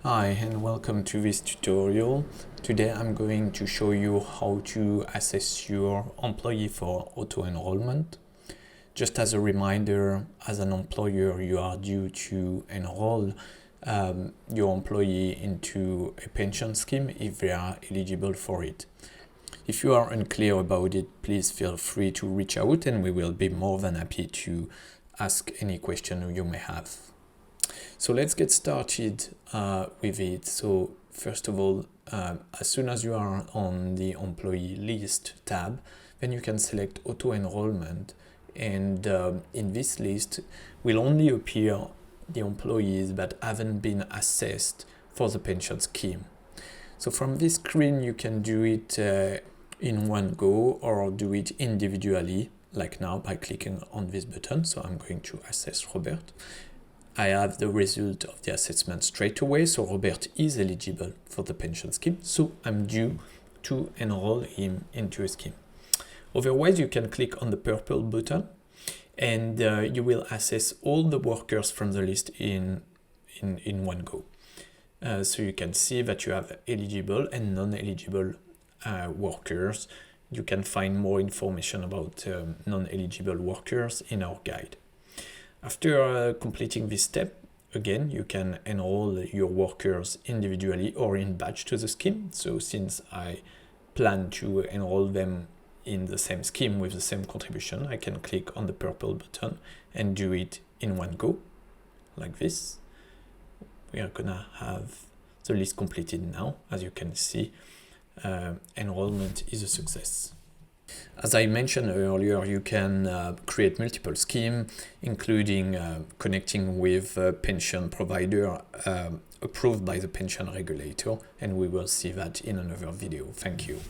Hi and welcome to this tutorial. Today I'm going to show you how to assess your employee for auto-enrollment. Just as a reminder, as an employer, you are due to enroll your employee into a pension scheme if they are eligible for it. If you are unclear about it, please feel free to reach out and we will be more than happy to ask any question you may have. So let's get started with it. So first of all, as soon as you are on the employee list tab, then you can select auto enrollment, and in this list will only appear the employees that haven't been assessed for the pension scheme. So from this screen you can do it in one go or do it individually, like now by clicking on this button. So I'm going to assess Robert. I have the result of the assessment straight away, so Robert is eligible for the pension scheme, so I'm due to enroll him into a scheme. Otherwise, you can click on the purple button and you will assess all the workers from the list in one go. So you can see that you have eligible and non-eligible workers. You can find more information about non-eligible workers in our guide. After completing this step, again, you can enroll your workers individually or in batch to the scheme. So since I plan to enroll them in the same scheme with the same contribution, I can click on the purple button and do it in one go, like this. We are gonna have the list completed now. As you can see, enrollment is a success. As I mentioned earlier, you can create multiple schemes, including connecting with a pension provider approved by the pension regulator, and we will see that in another video. Thank you.